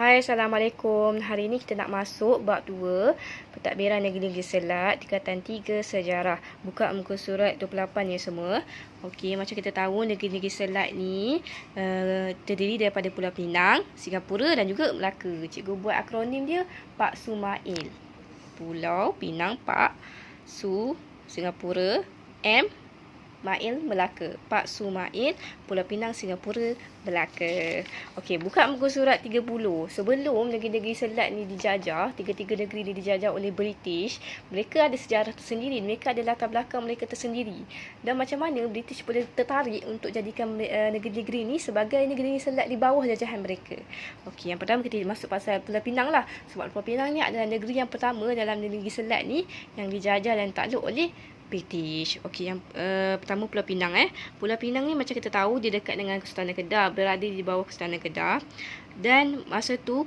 Hai, Assalamualaikum. Hari ini kita nak masuk bab 2, pentadbiran negeri-negeri Selat, tingkatan 3 sejarah. Buka muka surat 28 ya semua. Okey, macam kita tahu negeri-negeri Selat ni terdiri daripada Pulau Pinang, Singapura dan juga Melaka. Cikgu buat akronim dia Pak Sumail. Pulau Pinang, Pak Su, Singapura, M, Mail, Melaka. Pak Sumail, Pulau Pinang, Singapura, Melaka. Okey, buka muka surat 30. Sebelum negeri-negeri Selat ni dijajah, tiga-tiga negeri ni dijajah oleh British, mereka ada sejarah tersendiri, mereka ada latar belakang mereka tersendiri. Dan macam mana British boleh tertarik untuk jadikan negeri-negeri ni sebagai negeri Selat di bawah jajahan mereka. Okey, yang pertama kita masuk pasal Pulau Pinang lah. Sebab Pulau Pinang ni adalah negeri yang pertama dalam negeri Selat ni yang dijajah dan takluk oleh British. Okey, yang pertama Pulau Pinang. Pulau Pinang ni macam kita tahu dia dekat dengan Kesultanan Kedah, berada di bawah Kesultanan Kedah. Dan masa tu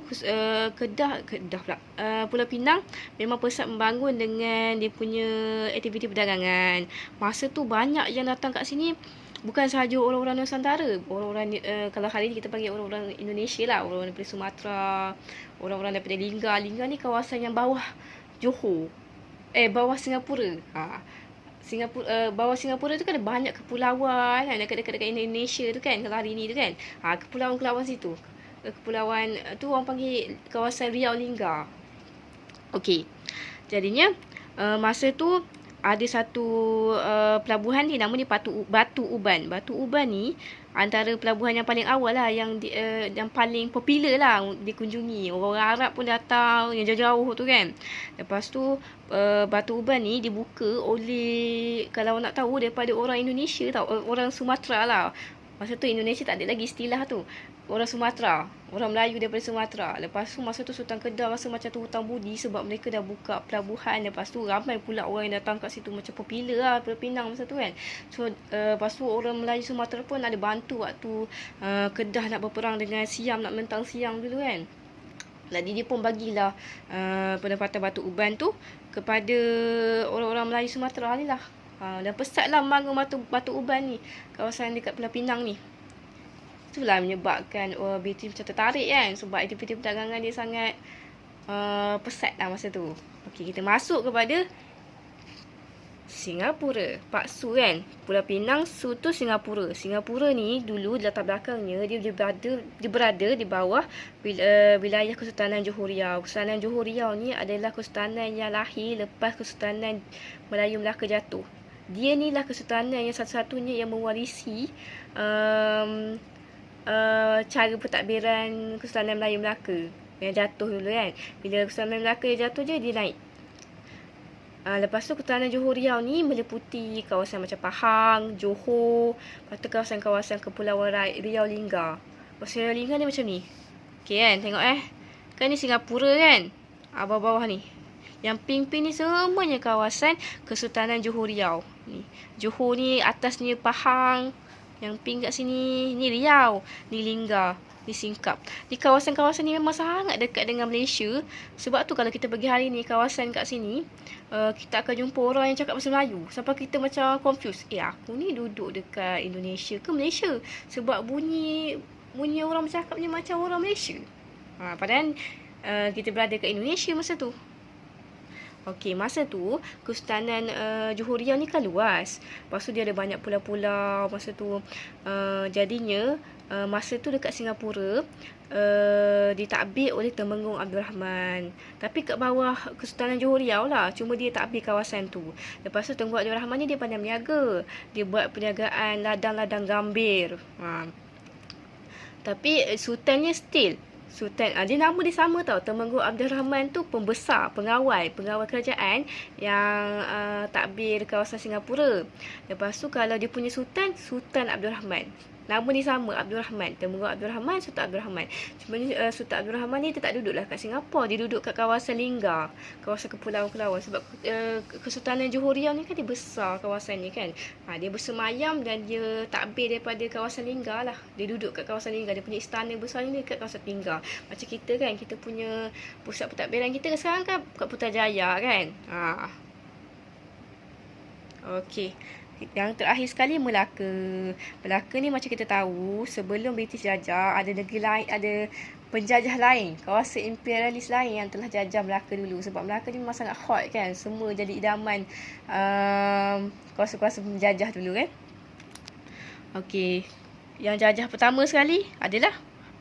Pulau Pinang memang pusat membangun dengan dia punya aktiviti perdagangan. Masa tu banyak yang datang kat sini, bukan sahaja orang-orang Nusantara, orang-orang kalau hari ni kita panggil orang-orang Indonesia lah, orang-orang daripada Sumatera, orang-orang daripada Lingga. Lingga ni kawasan yang bawah Johor, bawah Singapura. Bawah Singapura tu kan ada banyak kepulauan kan, dekat-dekat Indonesia tu kan, kalau hari ni tu kan. Kepulauan-kepulauan situ. Kepulauan tu orang panggil kawasan Riau Lingga. Okey. Jadinya masa tu ada satu pelabuhan ni nama ni Batu Uban. Batu Uban ni antara pelabuhan yang paling awal lah, yang paling popular lah dikunjungi. Orang Arab pun datang yang jauh-jauh tu kan. Lepas tu Batu Uban ni dibuka oleh, kalau nak tahu, daripada orang Indonesia tau, orang Sumatera lah. Masa tu Indonesia tak ada lagi istilah tu. Orang Sumatera, orang Melayu daripada Sumatera. Lepas tu masa tu Sultan Kedah rasa macam tu hutang budi sebab mereka dah buka pelabuhan. Lepas tu ramai pula orang yang datang kat situ, macam popular lah Pulau Pinang masa tu kan. So lepas tu orang Melayu Sumatera pun ada bantu waktu Kedah nak berperang dengan Siam, nak mentang Siam dulu kan. Jadi dia pun bagilah pendapatan Batu Uban tu kepada orang-orang Melayu Sumatera ni lah. Dan pesatlah membangun Batu Uban ni, kawasan dekat Pulau Pinang ni. Itulah menyebabkan British macam tertarik kan, sebab aktiviti perdagangan dia sangat pesat lah masa tu. Okey, kita masuk kepada Singapura. Pak Su kan, Pulau Pinang, Su tu Singapura. Singapura ni dulu latar belakangnya dia berada di bawah wilayah Kesultanan Johor Riau. Kesultanan Johor Riau ni adalah kesultanan yang lahir lepas Kesultanan Melayu Melaka jatuh. Dia ni lah kesultanan yang satu-satunya yang mewarisi cara pentadbiran Kesultanan Melayu Melaka yang jatuh dulu kan. Bila Kesultanan Melaka yang jatuh je, dia naik. Lepas tu Kesultanan Johor Riau ni meliputi kawasan macam Pahang, Johor, lepas tu kawasan-kawasan Kepulauan Riau Lingga. Kawasan Riau Lingga ni macam ni. Okey kan, tengok kan ni Singapura kan, bawah-bawah ni. Yang pink-pink ni semuanya kawasan Kesultanan Johor Riau. Ni Johor ni atasnya Pahang, yang pink kat sini ni Riau, ni Lingga, ni Singkap. Di kawasan-kawasan ni memang sangat dekat dengan Malaysia. Sebab tu kalau kita pergi hari ni kawasan kat sini, kita akan jumpa orang yang cakap bahasa Melayu sampai kita macam confused. Aku ni duduk dekat Indonesia ke Malaysia? Sebab bunyi orang bercakap ni macam orang Malaysia. Padahal kita berada kat Indonesia masa tu. Okey, masa tu Kesultanan Johor Riau ni kan luas. Lepas tu dia ada banyak pulau-pulau masa tu. Jadinya masa tu dekat Singapura ditadbir oleh Temenggung Abdul Rahman. Tapi kat bawah Kesultanan Johor Riau lah, cuma dia tadbir kawasan tu. Lepas tu Temenggung Abdul Rahman ni dia pandai berniaga. Dia buat perniagaan ladang-ladang gambir. Tapi sultannya still Sultan, dia nama dia sama tau. Temenggung Abdul Rahman tu pembesar, pengawal kerajaan yang takbir kawasan Singapura. Lepas tu kalau dia punya Sultan Abdul Rahman. Nama ni sama, Abdul Rahman. Temenggung Abdul Rahman, Sultan Abdul Rahman. Cuma Sultan Abdul Rahman ni dia tak duduklah kat Singapura. Dia duduk kat kawasan Lingga, kawasan kepulauan-kepulauan. Sebab Kesultanan Johor Riau ni kan dia besar kawasan ni kan. Dia bersemayam dan dia takbir daripada kawasan Lingga lah. Dia duduk kat kawasan Lingga. Dia punya istana besar ni dekat kawasan Lingga. Macam kita kan, kita punya pusat pentadbiran kita sekarang kan kat Putrajaya kan. Okey. Yang terakhir sekali Melaka. Melaka ni macam kita tahu, sebelum British jajah, ada negeri lain, ada penjajah lain, kawasan imperialis lain yang telah jajah Melaka dulu. Sebab Melaka ni memang sangat hot kan. Semua jadi idaman kawasan-kawasan penjajah dulu kan. Okey. Yang jajah pertama sekali adalah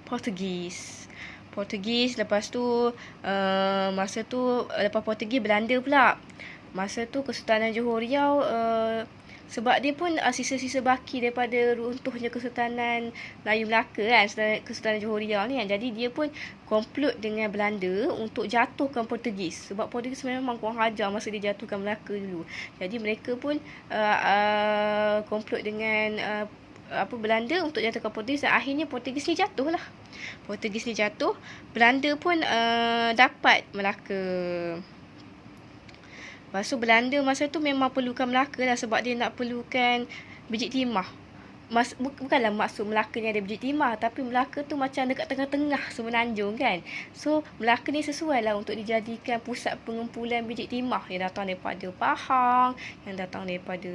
Portugis. Portugis, lepas tu masa tu lepas Portugis Belanda pula. Masa tu Kesultanan Johor Riau sebab dia pun sisa-sisa baki daripada runtuhnya Kesultanan Melayu Melaka kan, Kesultanan Johor Riau ni kan. Jadi dia pun komplot dengan Belanda untuk jatuhkan Portugis. Sebab Portugis memang kurang ajar masa dia jatuhkan Melaka dulu. Jadi mereka pun komplot dengan Belanda untuk jatuhkan Portugis, dan akhirnya Portugis ni jatuh lah. Portugis ni jatuh, Belanda pun dapat Melaka. Lepas tu Belanda masa tu memang perlukan Melaka lah, sebab dia nak perlukan biji timah. Bukanlah maksud Melaka ni ada biji timah, tapi Melaka tu macam dekat tengah-tengah semenanjung kan. So Melaka ni sesuai lah untuk dijadikan pusat pengumpulan biji timah yang datang daripada Pahang, yang datang daripada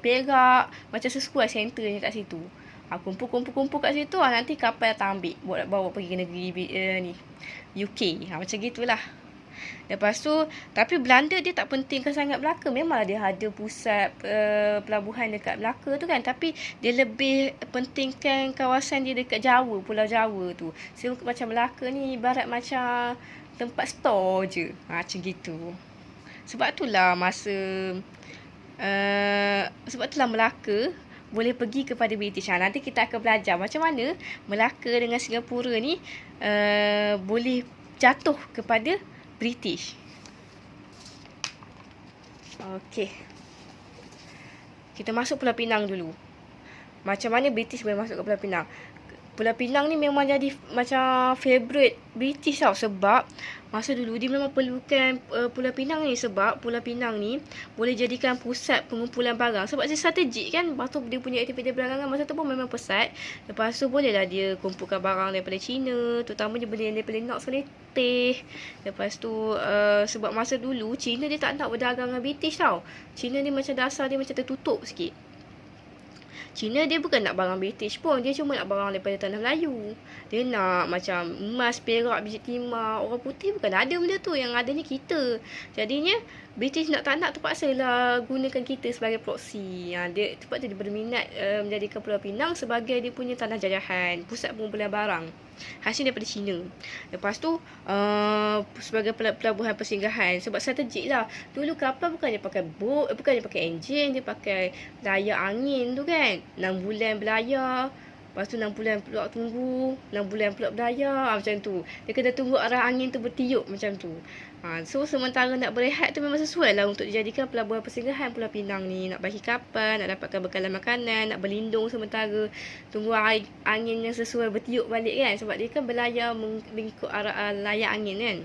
Perak. Macam sesuai centernya kat situ. Kumpul-kumpul kat situ, nanti kapal datang ambil, bawa pergi ke negeri ni UK. Macam gitulah. Lepas tu, tapi Belanda dia tak pentingkan sangat Melaka. Memanglah dia ada pusat pelabuhan dekat Melaka tu kan. Tapi dia lebih pentingkan kawasan dia dekat Jawa, Pulau Jawa tu. So, macam Melaka ni ibarat macam tempat store je. Macam gitu. Sebab itulah sebab itulah Melaka boleh pergi kepada British. Nanti kita akan belajar macam mana Melaka dengan Singapura ni boleh jatuh kepada British. Okey. Kita masuk Pulau Pinang dulu. Macam mana British boleh masuk ke Pulau Pinang? Pulau Pinang ni memang jadi macam favourite British tau. Sebab masa dulu dia memang perlukan Pulau Pinang ni. Sebab Pulau Pinang ni boleh jadikan pusat pengumpulan barang. Sebab dia strategik kan. Lepas tu dia punya aktiviti perdagangan masa tu pun memang pesat. Lepas tu bolehlah dia kumpulkan barang daripada China. Terutamanya benda daripada Nok Seletih. Lepas tu sebab masa dulu China dia tak nak berdagang dengan British tau. China ni macam dasar dia macam tertutup sikit. China dia bukan nak barang British pun. Dia cuma nak barang daripada tanah Melayu. Dia nak macam emas, perak, biji timah. Orang putih bukan ada benda tu. Yang adanya kita. Jadinya British nak tak nak terpaksalah gunakan kita sebagai proksi. Dia terpaksa dia berminat menjadikan Pulau Pinang sebagai dia punya tanah jajahan, pusat pengumpulan barang hasil daripada China. Lepas tu sebagai pelabuhan persinggahan, sebab strategik lah. Dulu kapal bukannya pakai boat, bukannya pakai enjin, dia pakai layar angin tu kan. 6 bulan berlayar. Lepas tu 6 bulan pula tunggu, 6 bulan pula berlayar, macam tu. Dia kena tunggu arah angin tu bertiup macam tu. So sementara nak berehat tu memang sesuai lah untuk dijadikan pelabuhan persinggahan Pulau Pinang ni. Nak bagi kapal, nak dapatkan bekalan makanan, nak berlindung sementara tunggu angin yang sesuai bertiup balik kan. Sebab dia kan berlayar mengikut arah layar angin kan.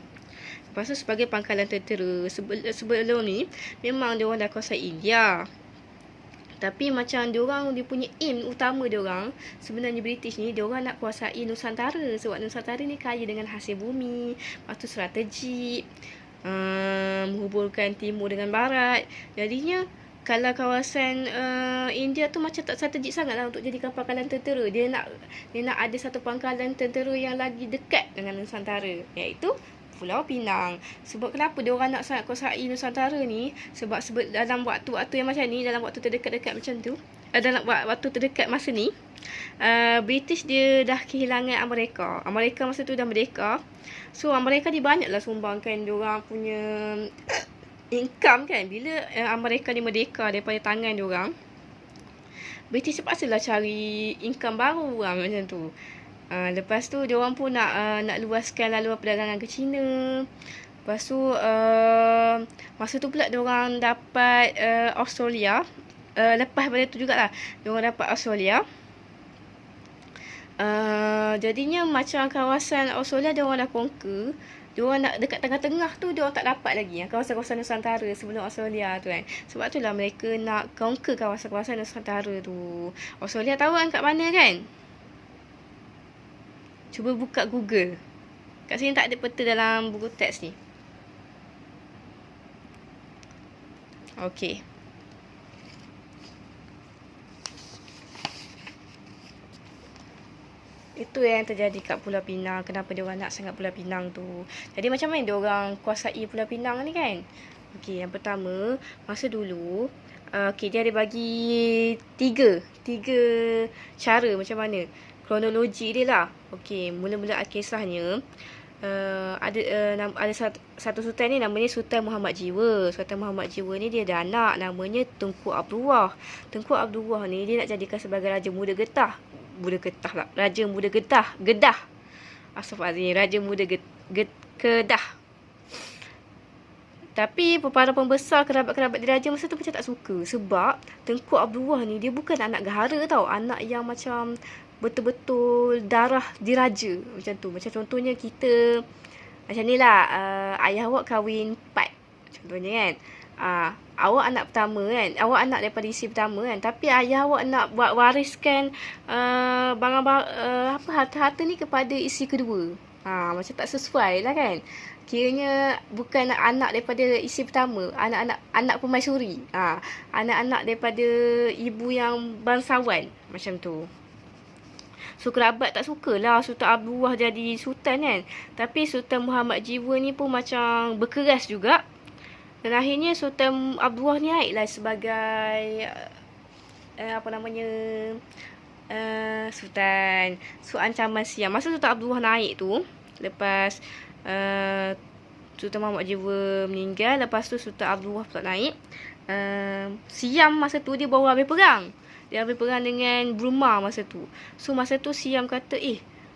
Lepas tu sebagai pangkalan tentera, sebelum ni memang dia orang dah kuasai India. Tapi macam dia punya aim utama diorang, sebenarnya British ni, diorang nak kuasai Nusantara. Sebab Nusantara ni kaya dengan hasil bumi. Lepas tu strategik, menghubungkan timur dengan barat. Jadinya kalau kawasan India tu macam tak strategik sangat lah untuk jadikan pangkalan tentera. Dia nak ada satu pangkalan tentera yang lagi dekat dengan Nusantara, iaitu Pulau Pinang. Sebab kenapa dia orang nak sangat kuasai Nusantara ni? Sebab dalam waktu-waktu yang macam ni, dalam waktu terdekat-dekat macam tu, dalam waktu terdekat masa ni, British dia dah kehilangan Amerika. Amerika masa tu dah merdeka. So Amerika ni banyaklah sumbangkan dia orang punya income kan. Bila Amerika ni merdeka daripada tangan dia orang, British terpaksalah cari income baru macam tu. Lepas tu diorang pun nak luaskan laluan perdagangan ke China. Lepas tu masa tu pula diorang dapat Australia. Lepas pada tu jugalah diorang dapat Australia. Jadinya macam kawasan Australia diorang dah conquer. Diorang nak dekat tengah-tengah tu diorang tak dapat lagi yang kawasan-kawasan Nusantara sebelum Australia tu kan. Sebab itulah mereka nak conquer kawasan-kawasan Nusantara tu. Australia tahu kan kat mana kan? Cuba buka Google. Kat sini tak ada peta dalam buku teks ni. Okey. Itu yang terjadi kat Pulau Pinang. Kenapa dia orang nak sangat Pulau Pinang tu. Jadi macam mana dia orang kuasai Pulau Pinang ni kan? Okey, yang pertama, masa dulu, okey, dia ada bagi tiga cara macam mana. Kronologi dia lah. Okey, mula-mula kisahnya, ada satu sultan ni namanya Sultan Muhammad Jiwa. Sultan Muhammad Jiwa ni dia ada anak namanya Tengku Abdullah. Tengku Abdullah ni dia nak jadikan sebagai Raja Muda Getah. Raja Muda Kedah. Astaghfirullahaladzim, Raja Muda Kedah. Tapi para pembesar kerabat-kerabat diraja masa tu macam tak suka. Sebab Tengku Abdullah ni dia bukan anak gahara tau. Anak yang macam betul-betul darah diraja. Macam tu. Macam contohnya kita, macam ni lah, ayah awak kahwin 4. Contohnya kan. Awak anak pertama kan. Awak anak daripada isteri pertama kan. Tapi ayah awak nak buat wariskan harta-harta ni kepada isteri kedua. Macam tak sesuai lah kan. Kiranya bukan anak daripada isteri pertama, anak permaisuri. Anak-anak daripada ibu yang bangsawan, macam tu. So kerabat tak sukalah Sultan Abdullah jadi sultan kan. Tapi Sultan Muhammad Jiwa ni pun macam berkeras juga. Dan akhirnya Sultan Abdullah ni naiklah sebagai sultan. So ancaman siam. Masa Sultan Abdullah naik tu, lepas Sultan Muhammad Jiwa meninggal, lepas tu Sultan Abdullah pula naik. Siam masa tu dia bawa habis perang. Dia habis perang dengan Burma masa tu. So masa tu Siam kata,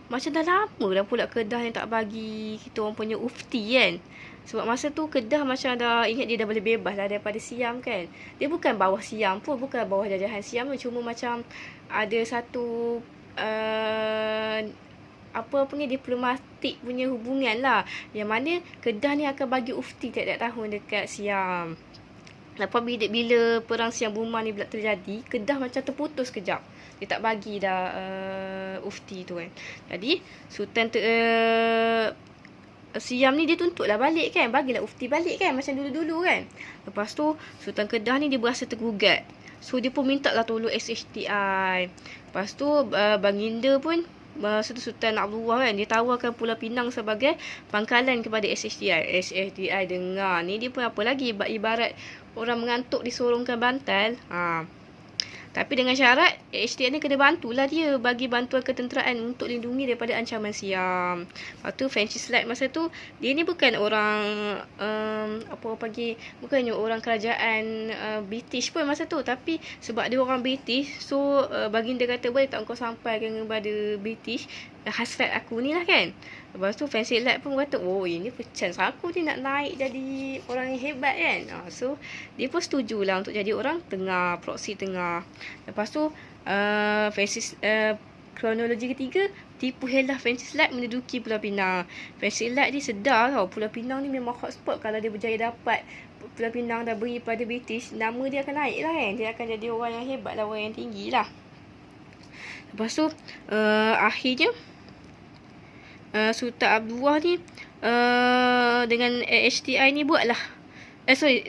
macam dah lama dah pula Kedah yang tak bagi kita orang punya ufti kan. Sebab masa tu Kedah macam dah ingat dia dah boleh bebas lah daripada Siam kan. Dia bukan bawah Siam pun, bukan bawah jajahan Siam pun. Cuma macam ada satu diplomatik punya hubungan lah. Yang mana Kedah ni akan bagi ufti tiap-tiap tahun dekat Siam. Lepas bila perang Siam Burma ni pula terjadi, Kedah macam terputus kejap. Dia tak bagi dah ufti tu kan. Jadi Sultan Siam ni dia tuntutlah balik kan. Bagilah ufti balik kan. Macam dulu-dulu kan. Lepas tu Sultan Kedah ni dia berasa tergugat. So dia pun minta lah tolong SHTI. Lepas tu Baginda pun, masa tu Sultan Abdullah kan, dia tawarkan Pulau Pinang sebagai pangkalan kepada SHTI. SHTI dengar ni dia pun apa lagi, ibarat orang mengantuk disorongkan bantal. Tapi dengan syarat SHTI ni kena bantulah dia bagi bantuan ketenteraan untuk lindungi daripada ancaman Siam. Lepas tu Francis Light masa tu dia ni bukan orang bukannya orang kerajaan British pun masa tu, tapi sebab dia orang British, so Baginda kata boleh tak kau sampaikan kepada British hasrat aku ni lah kan. Lepas tu Francis Light pun kata, ini chance aku ni nak naik jadi orang yang hebat kan. So dia pun setujulah untuk jadi orang tengah, proksi tengah. Lepas tu kronologi ketiga, tipu helah Francis Light menduduki Pulau Pinang. Francis Light ni sedar tau Pulau Pinang ni memang hotspot. Kalau dia berjaya dapat Pulau Pinang dah beri pada British, nama dia akan naik lah kan. Dia akan jadi orang yang hebat lah, orang yang tinggi lah. Lepas tu akhirnya Sultan Abdullah ni dengan HTI ni buatlah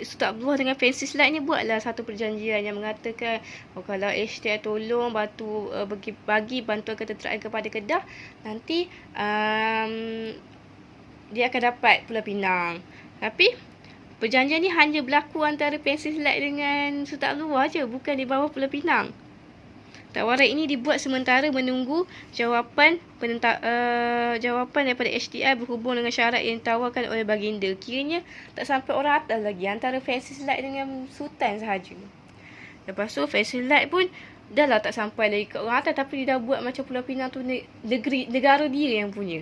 Sultan Abdullah dengan Francis Light ni buatlah satu perjanjian yang mengatakan kalau HTI tolong bagi bantuan ketenteraan kepada Kedah, nanti dia akan dapat Pulau Pinang. Tapi perjanjian ni hanya berlaku antara Francis Light dengan Sultan Abdullah je, bukan di bawah Pulau Pinang. Tawaran ini dibuat sementara menunggu jawapan daripada HTI berhubung dengan syarat yang ditawarkan oleh Baginda. Kiranya tak sampai orang atas lagi, antara Francis Light dengan Sultan sahaja. Lepas tu Francis Light pun dah lah tak sampai lagi ke orang atas, tapi dia dah buat macam Pulau Pinang tu negara dia yang punya.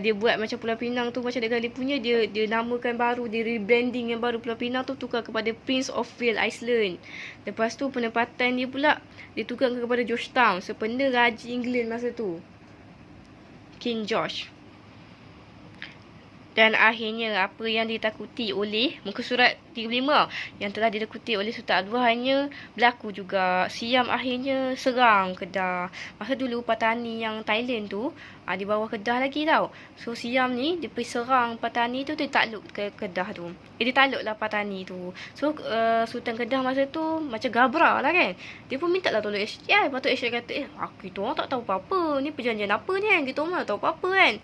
Dia buat macam Pulau Pinang tu macam negara dia punya, dia namakan baru, dia rebranding yang baru. Pulau Pinang tu tukar kepada Prince of Wales Island. Lepas tu penempatan dia pula ditukarkan kepada Georgetown, sependa Raja England masa tu, King George. Dan akhirnya apa yang ditakuti oleh muka surat 35 yang telah direkuti oleh Sultan Abdul Wahab hanya berlaku juga. Siam akhirnya serang Kedah. Masa dulu Patani yang Thailand tu di bawah Kedah lagi tau. So Siam ni dia pergi serang Patani tu, dia takluk ke Kedah tu. Dia takluk lah Patani tu. So Sultan Kedah masa tu macam gabra lah kan. Dia pun minta lah tolong HTI. Lepas tu HTI kata, kita orang tak tahu apa-apa. Ni perjanjian apa ni kan. Kita orang tak tahu apa-apa kan.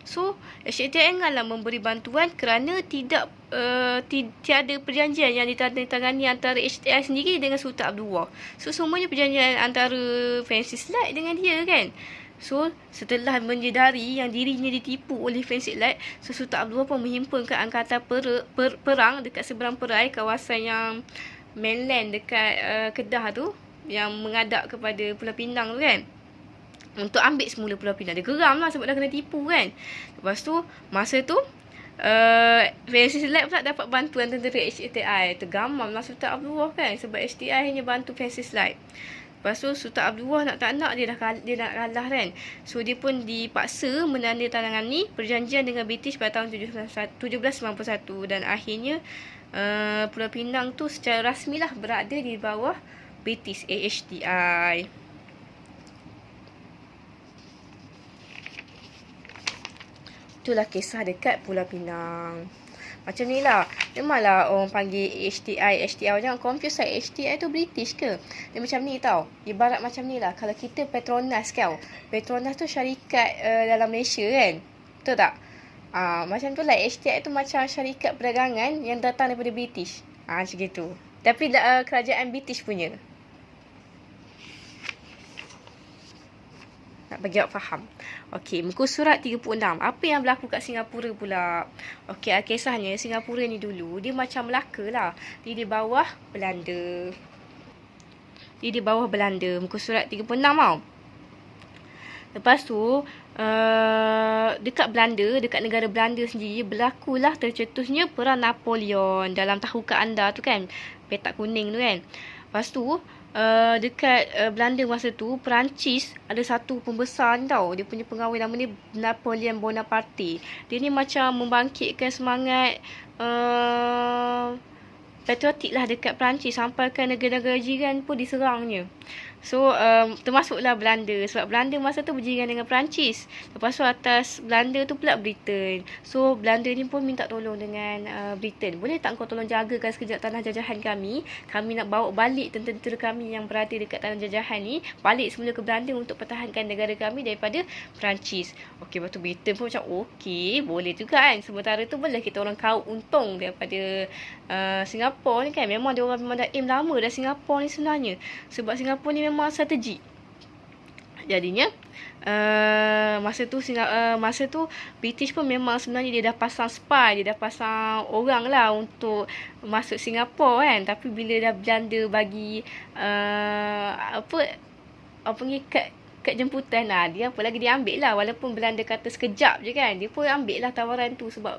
So HTI engganlah memberi bantuan kerana tiada perjanjian yang ditandatangani antara HTI sendiri dengan Sultan Abdul Wahab. So semuanya perjanjian antara Fancy Slide dengan dia kan. So setelah menyedari yang dirinya ditipu oleh Fancy Slide, so Sultan Abdul Wahab pun menghimpunkan angkatan perang dekat seberang perai kawasan yang mainland dekat Kedah tu, yang menghadap kepada Pulau Pinang tu kan, untuk ambil semula Pulau Pinang. Dia geram lah sebab dah kena tipu kan. Lepas tu masa tu Fancy Slide pula dapat bantuan tentera HTI. Tergamam lah Sultan Abdul Wahab kan, sebab HTI hanya bantu Fancy Slide. Lepas tu Sultan Abdul Wahab nak dia nak kalah kan. So dia pun dipaksa menandatangani perjanjian dengan British pada tahun 1791, dan akhirnya Pulau Pinang tu secara rasmilah berada di bawah British HTI. Itulah kisah dekat Pulau Pinang. Macam ni lah. Memanglah orang panggil HTI. Jangan confuse lah. HTI tu British ke? Dia macam ni tau. Ibarat macam ni lah. Kalau kita Petronas kau. Petronas tu syarikat dalam Malaysia kan? Betul tak? Macam tu lah. HTI tu macam syarikat perdagangan yang datang daripada British. Macam gitu. Tapi kerajaan British punya. Nak bagi awak faham. Okey, muka surat 36. Apa yang berlaku kat Singapura pula? Okey, kisahnya Singapura ni dulu dia macam Melaka lah. Dia di bawah Belanda. Muka surat 36 tau. Lepas tu dekat Belanda, dekat negara Belanda sendiri berlakulah tercetusnya perang Napoleon. Dalam tahukah anda tu kan, petak kuning tu kan. Lepas tu dekat Belanda masa tu, Perancis ada satu pembesar ni tau. Dia punya pengawal nama ni Napoleon Bonaparte. Dia ni macam membangkitkan semangat patriotik lah dekat Perancis, sampai kan negara-negara jiran pun diserangnya. So termasuklah Belanda, sebab Belanda masa tu berjiran dengan Perancis. Lepas tu atas Belanda tu pula Britain. So Belanda ni pun minta tolong dengan Britain. Boleh tak kau tolong jagakan sekejap tanah jajahan kami? Kami nak bawa balik tentera kami yang berada dekat tanah jajahan ni balik semula ke Belanda untuk pertahankan negara kami daripada Perancis. Okey, lepas tu Britain pun macam okey, boleh juga kan. Sementara tu boleh kita orang kau untung daripada Singapura ni kan. Memang dia orang memang dah aim lama dah Singapura ni sebenarnya. Sebab Singapura ni memang strategi. Jadinya masa tu British pun memang sebenarnya dia dah pasang spy, dia dah pasang orang lah untuk masuk Singapura kan. Tapi bila dah Belanda bagi kad jemputan lah, dia apa lagi dia ambil lah. Walaupun Belanda kata sekejap je kan, dia pun ambil lah tawaran tu sebab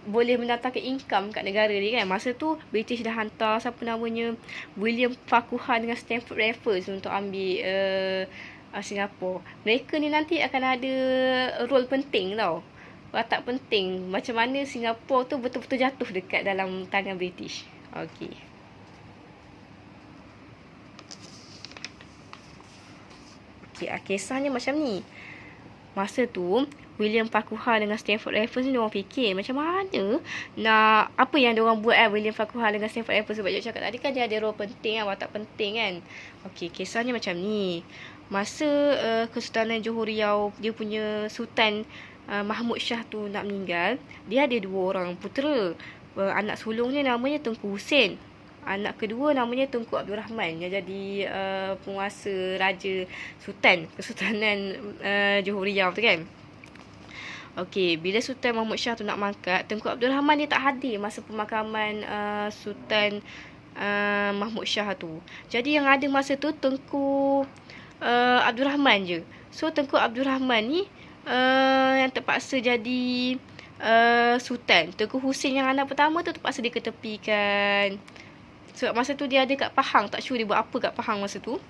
boleh mendatangkan income kat negara dia kan. Masa tu British dah hantar siapa namanya William Farquhar dengan Stamford Raffles untuk ambil Singapura. Mereka ni nanti akan ada role penting tau. Watak penting macam mana Singapura tu betul-betul jatuh dekat dalam tangan British. Okey. Kisahnya macam ni. Masa tu William Farquhar dengan Stamford Raffles ni, diorang fikir macam mana nak, apa yang diorang buat William Farquhar dengan Stamford Raffles. Sebab dia cakap tadi kan dia ada role penting kan, watak penting kan. Okey, kisahnya macam ni. Masa Kesultanan Johor Riau, dia punya Sultan Mahmud Shah tu nak meninggal, dia ada 2 orang putera. Anak sulungnya namanya Tengku Husin. Anak kedua namanya Tengku Abdul Rahman yang jadi penguasa Raja Sultan Kesultanan Johor Riau tu kan. Okey, bila Sultan Mahmud Shah tu nak mangkat, Tengku Abdul Rahman dia tak hadir masa pemakaman Sultan Mahmud Shah tu. Jadi yang ada masa tu Tengku Abdul Rahman je. So Tengku Abdul Rahman ni yang terpaksa jadi Sultan. Tengku Husin yang anak pertama tu terpaksa diketepikan. Sebab masa tu dia ada kat Pahang, tak sure dia buat apa kat Pahang masa tu.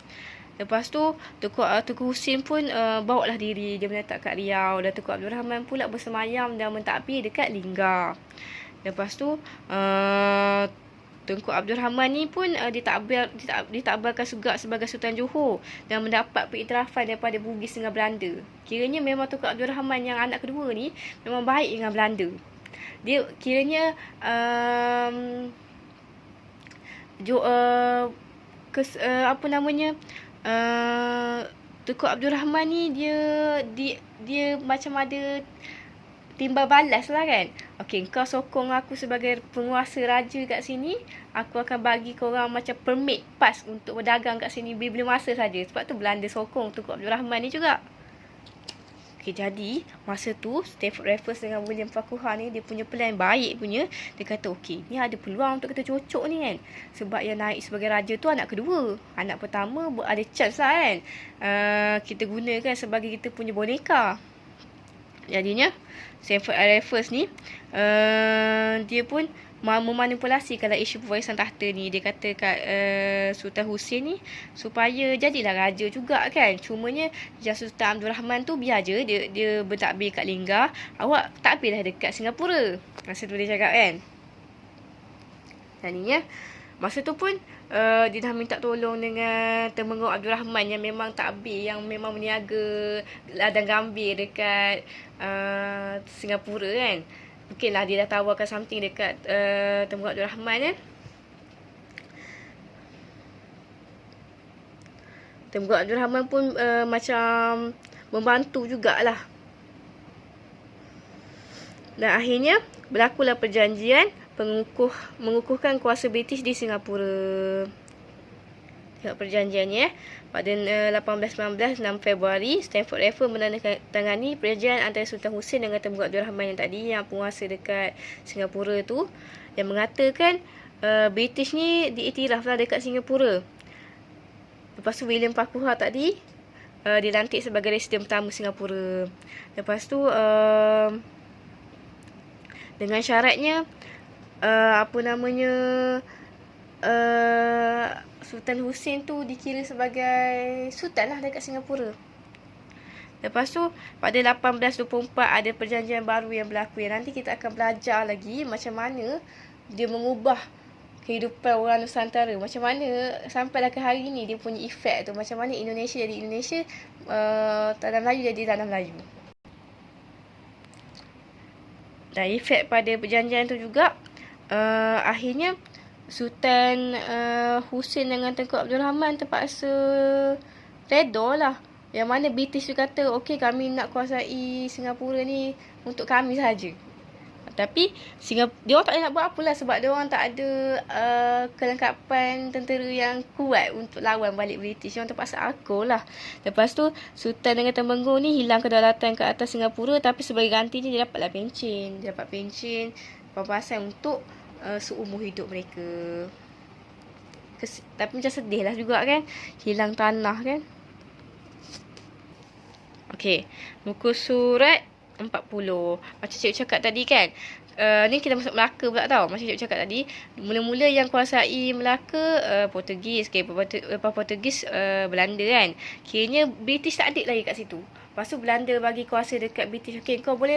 Lepas tu Tengku Husin pun bawa lah diri, dia menetap kat Riau. Dan Tengku Abdul Rahman pula bersemayam dan mentakbir dekat Linggar. Lepas tu Tunku Abdul Rahman ni pun ditakbarkan juga sebagai Sultan Johor dan mendapat pengiktirafan daripada Bugis dengan Belanda. Kiranya memang Tunku Abdul Rahman yang anak kedua ni memang baik dengan Belanda. Dia kiranya apa namanya, Tunku Abdul Rahman ni dia macam ada timbal balas lah kan. Okey, kau sokong aku sebagai penguasa raja kat sini, aku akan bagi korang macam permit pas untuk berdagang kat sini bila masa saja. Sebab tu Belanda sokong Tunku Abdul Rahman ni juga. Okey, jadi masa tu Stamford Raffles dengan William Farquhar ni dia punya plan baik punya. Dia kata okey, ni ada peluang untuk kita cocok ni kan. Sebab yang naik sebagai raja tu anak kedua. Anak pertama ada chance lah kan. Kita gunakan sebagai kita punya boneka. Jadinya Stamford Raffles ni dia pun memanipulasi kalau isu pewarisan tahta ni. Dia kata kat Sultan Husin ni supaya jadilah raja juga kan. Cumanya yang Sultan Abdul Rahman tu biar je dia bertakbir kat Linggar, awak takbirlah dekat Singapura. Masa tu dia cakap kan. Jadinya masa tu pun dia dah minta tolong dengan Temenggung Abdul Rahman yang memang takbir, yang memang meniaga ladang gambir dekat Singapura kan. Mungkinlah dia dah tawarkan something dekat Temenggung Abdul Rahman kan. Temenggung Abdul Rahman pun macam membantu jugalah. Dan akhirnya berlakulah perjanjian mengukuhkan kuasa British di Singapura. Tengok perjanjiannya. Pada 1819, 6 Februari, Stamford Raffles menandatangani perjanjian antara Sultan Husin dengan Temenggung Abdul Rahman yang tadi, yang penguasa dekat Singapura tu, yang mengatakan British ni diiktiraflah dekat Singapura. Lepas tu William Farquhar tadi dilantik sebagai residen pertama Singapura. Lepas tu dengan syaratnya Sultan Husin tu dikira sebagai sultan lah dekat Singapura. Lepas tu pada 1824 ada perjanjian baru yang berlaku, yang nanti kita akan belajar lagi macam mana dia mengubah kehidupan orang Nusantara, macam mana sampailah ke hari ni dia punya efek tu, macam mana Indonesia jadi Indonesia, tanah Melayu jadi tanah Melayu. Dan efek pada perjanjian tu juga akhirnya Sultan Husin dengan Tengku Abdul Rahman terpaksa reda lah. Yang mana British tu kata, okey kami nak kuasai Singapura ni untuk kami saja. Tapi dia orang tak nak buat apalah sebab dia orang tak ada kelengkapan tentera yang kuat untuk lawan balik British. Dia orang terpaksa akur lah. Lepas tu Sultan dengan Temenggung ni hilang kedaulatan ke atas Singapura, tapi sebagai gantinya dia dapatlah pencen. Dia dapat pencen pampasan untuk seumur hidup mereka. Tapi macam sedih lah juga kan, hilang tanah kan. Okey, muka surat 40. Macam cikgu cakap tadi kan, ni kita masuk Melaka pula tau. Macam cikgu cakap tadi, mula-mula yang kuasai Melaka Portugis, lepas Portugis Belanda kan. Kiranya British tak ada lagi kat situ. Lepas tu Belanda bagi kuasa dekat British. Okey, kau boleh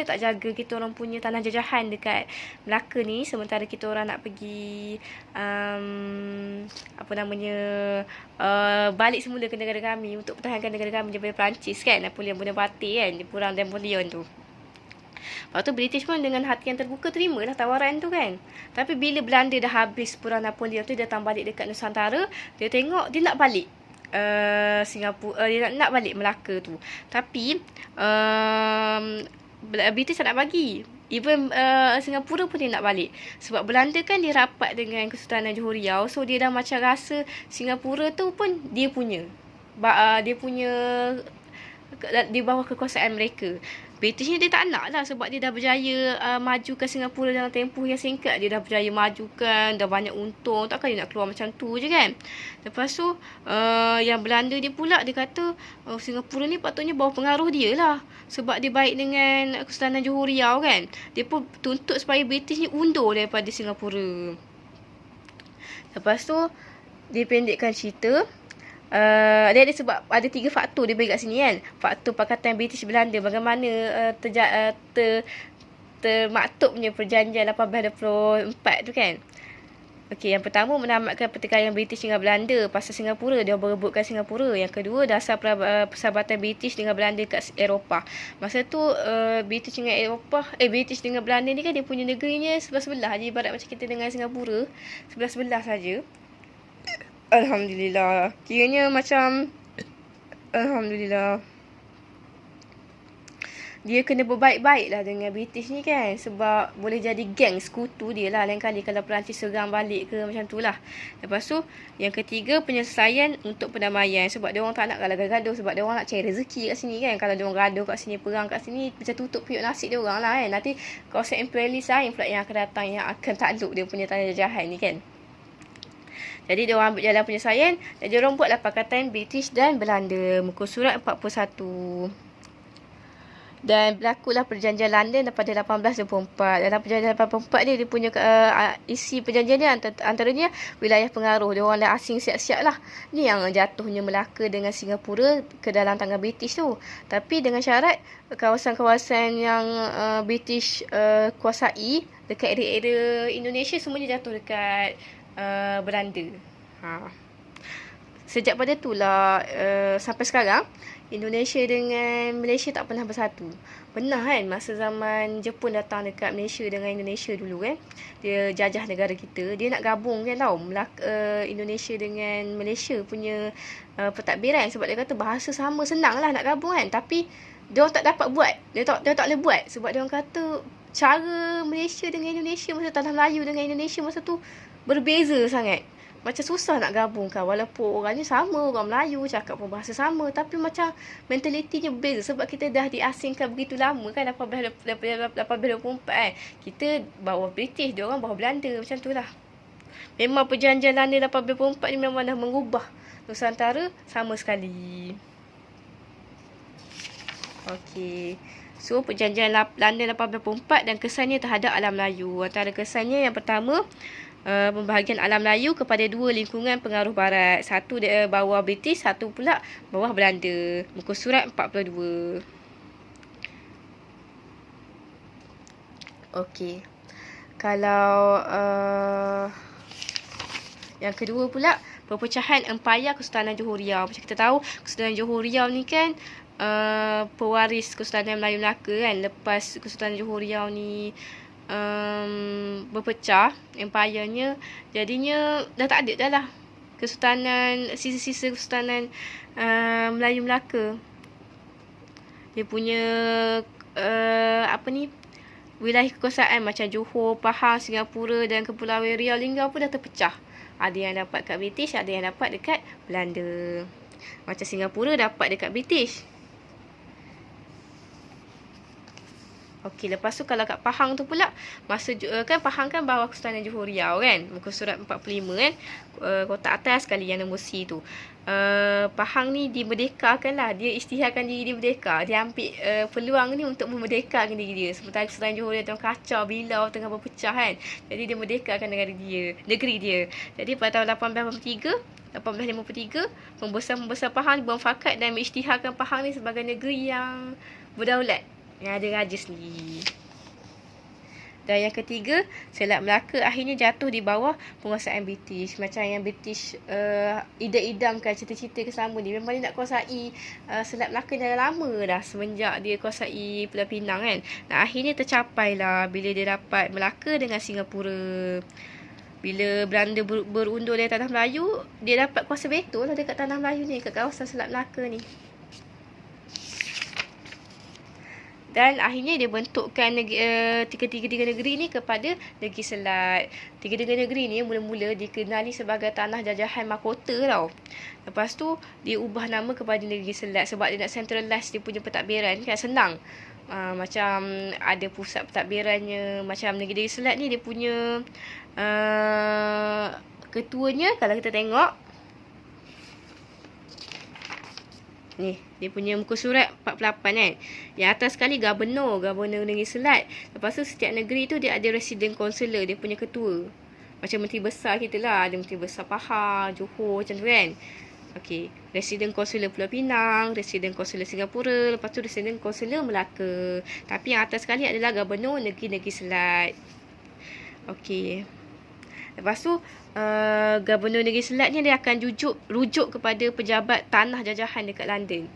tak jaga kita orang punya tanah jajahan dekat Melaka ni, sementara kita orang nak pergi balik semula ke negara kami untuk pertahankan negara kami daripada Perancis kan, Napoleon Bonaparte kan, di perang Napoleon tu. Lepas tu British pun dengan hati yang terbuka terimalah tawaran tu kan. Tapi bila Belanda dah habis perang Napoleon tu, dia datang balik dekat Nusantara, dia tengok dia nak balik Singapura, dia nak balik Melaka tu. Tapi British tak nak bagi. Even Singapura pun dia nak balik. Sebab Belanda kan dia rapat dengan Kesultanan Johor Riau. So dia dah macam rasa Singapura tu pun dia punya. Dia punya di bawah kekuasaan mereka. British ni dia tak nak lah sebab dia dah berjaya majukan Singapura dalam tempoh yang singkat. Dia dah berjaya majukan, dah banyak untung. Takkan dia nak keluar macam tu je kan. Lepas tu yang Belanda dia pula, dia kata Singapura ni patutnya bawah pengaruh dia lah. Sebab dia baik dengan Kesultanan Johor Riau kan. Dia pun tuntut supaya British ni undur daripada Singapura. Lepas tu dia pendekkan cerita. Dia ada sebab ada 3 faktor dia bagi kat sini kan. Faktor Pakatan British Belanda, bagaimana termaktubnya perjanjian 1824 tu kan. Okey, yang pertama menamatkan pertikaian British dengan Belanda pasal Singapura, dia berebutkan Singapura. Yang kedua, dasar persahabatan British dengan Belanda kat Eropah. Masa tu British dengan British dengan Belanda ni kan dia punya negerinya sebelah-sebelah je, ibarat macam kita dengan Singapura, sebelah-sebelah saja. Alhamdulillah. Kiranya macam Alhamdulillah. Dia kena berbaik-baik lah dengan British ni kan. Sebab boleh jadi geng sekutu dia lah. Lain kali kalau Perancis serang balik ke macam tu lah. Lepas tu, yang ketiga penyelesaian untuk perdamaian. Sebab dia orang tak nak gaduh-gaduh. Sebab dia orang nak cari rezeki kat sini kan. Kalau dia orang gaduh kat sini, perang kat sini, macam tutup periuk nasib dia orang lah kan. Nanti kawasan imperialis lain pula yang akan datang, yang akan takluk dia punya tanah jajahan ni kan. Jadi dia orang ambil jalan penyelesaian. Dan dia orang buatlah Pakatan British dan Belanda. Muka surat 41. Dan berlakulah perjanjian London pada 1824. Dalam perjanjian 1824 ni dia punya isi perjanjian dia antaranya wilayah pengaruh. Dia orang dah asing siap-siap lah. Ni yang jatuhnya Melaka dengan Singapura ke dalam tangan British tu. Tapi dengan syarat kawasan-kawasan yang British kuasai dekat area-area Indonesia semuanya jatuh dekat Belanda. Sejak pada itulah sampai sekarang Indonesia dengan Malaysia tak pernah bersatu. Pernah kan masa zaman Jepun datang dekat Malaysia dengan Indonesia dulu kan. Dia jajah negara kita. Dia nak gabung kan tau. Indonesia dengan Malaysia punya pentadbiran. Sebab dia kata bahasa sama, senang lah nak gabung kan. Tapi dia orang tak dapat buat. Dia tak boleh buat. Sebab dia orang kata cara Malaysia dengan Indonesia masa tanah Melayu dengan Indonesia masa tu berbeza sangat. Macam susah nak gabungkan. Walaupun orangnya sama, orang Melayu, cakap pun bahasa sama. Tapi macam mentalitinya berbeza. Sebab kita dah diasingkan begitu lama kan. 1824 kan. Kita bawa British, dia orang bawa Belanda. Macam tu lah. Memang perjanjian London 1824 ni memang dah mengubah Nusantara sama sekali. Okey. So, perjanjian London 1824 dan kesannya terhadap alam Melayu. Antara kesannya yang pertama, pembahagian alam Melayu kepada dua lingkungan pengaruh barat. Satu bawah British, satu pula bawah Belanda. Muka surat 42. Okey. Kalau yang kedua pula, perpecahan Empayar Kesultanan Johor Riau. Macam kita tahu, Kesultanan Johor Riau ni kan pewaris Kesultanan Melayu Melaka kan. Lepas Kesultanan Johor Riau ni berpecah empayanya, jadinya dah tak ada dah lah kesultanan, sisa-sisa kesultanan Melayu Melaka. Dia punya wilayah kekuasaan macam Johor, Pahang, Singapura dan Kepulauan Riau Linggau pun dah terpecah. Ada yang dapat kat British, ada yang dapat dekat Belanda. Macam Singapura dapat dekat British. Okey, lepas tu kalau kat Pahang tu pula, masa kan Pahang kan bawah Kesultanan Johor Riau kan. Muka surat 45 kan. Kotak atas sekali yang nombor C tu. Pahang ni dimerdekakan lah. Dia isytiharkan diri dia merdeka. Dia ambil peluang ni untuk memerdekakan diri dia. Sementara Kesultanan Johor Riau tengah kacau, bilau tengah berpecah kan. Jadi dia merdekakan negeri dia. Jadi pada tahun 1853, pembesar-pembesar Pahang dibuang fakat dan mengisytiharkan Pahang ni sebagai negeri yang berdaulat, yang ada raja sendiri. Dan yang ketiga, Selat Melaka akhirnya jatuh di bawah penguasaan British. Macam yang British idam-idamkan cita-cita keselama ni. Memang dia nak kuasai Selat Melaka dah lama dah, semenjak dia kuasai Pulau Pinang kan. Dan akhirnya tercapai lah bila dia dapat Melaka dengan Singapura. Bila Belanda berundur dari tanah Melayu, dia dapat kuasa veto lah dekat tanah Melayu ni, kat kawasan Selat Melaka ni. Dan akhirnya dia bentukkan tiga negeri ni kepada negeri Selat. Tiga-tiga negeri ni mula-mula dikenali sebagai tanah jajahan mahkota tau. Lepas tu dia ubah nama kepada negeri Selat sebab dia nak centralize dia punya pentadbiran kan, senang. Macam ada pusat pentadbirannya. Macam negeri Selat ni dia punya ketuanya, kalau kita tengok ni, dia punya muka surat 48 kan. Yang atas sekali Gubernur Negeri Selat. Lepas tu setiap negeri tu dia ada resident consular, dia punya ketua. Macam menteri besar kita lah, ada menteri besar Pahang, Johor macam tu kan. Okey, resident consular Pulau Pinang, resident consular Singapura, lepas tu resident consular Melaka. Tapi yang atas sekali adalah Gubernur Negeri Selat. Okey. Lepas tu Gubernur Negeri Selat ni dia akan rujuk kepada pejabat tanah jajahan dekat London.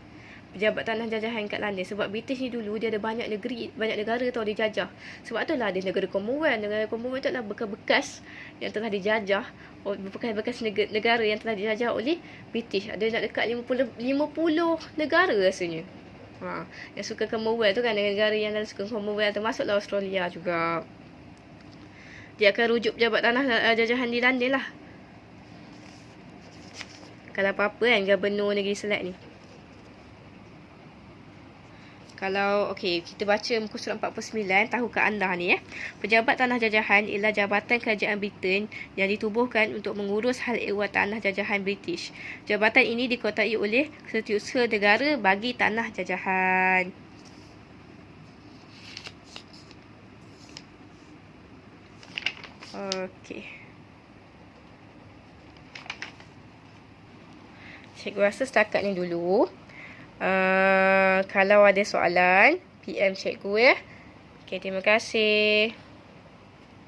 Pejabat tanah jajahan kat London. Sebab British ni dulu dia ada banyak negara tau dijajah. Sebab tu lah dia negara Commonwealth. Negara Commonwealth tu adalah bekas-bekas yang telah dijajah, bekas-bekas negara yang telah dijajah oleh British. Ada nak dekat 50 negara rasanya. Yang suka Commonwealth tu kan, negara yang suka Commonwealth termasuklah Australia juga. Dia akan rujuk pejabat tanah jajahan di London lah. Kalau apa-apa kan Gubernur Negeri Selat ni. Kalau, okey, kita baca muka surat 49, tahukah anda ni Pejabat tanah jajahan ialah jabatan kerajaan Britain yang ditubuhkan untuk mengurus hal ehwal tanah jajahan British. Jabatan ini dikuasai oleh setiausaha negara bagi tanah jajahan. Okey. Cikgu rasa setakat ni dulu. Kalau ada soalan, PM cikgu ya. Okay, terima kasih.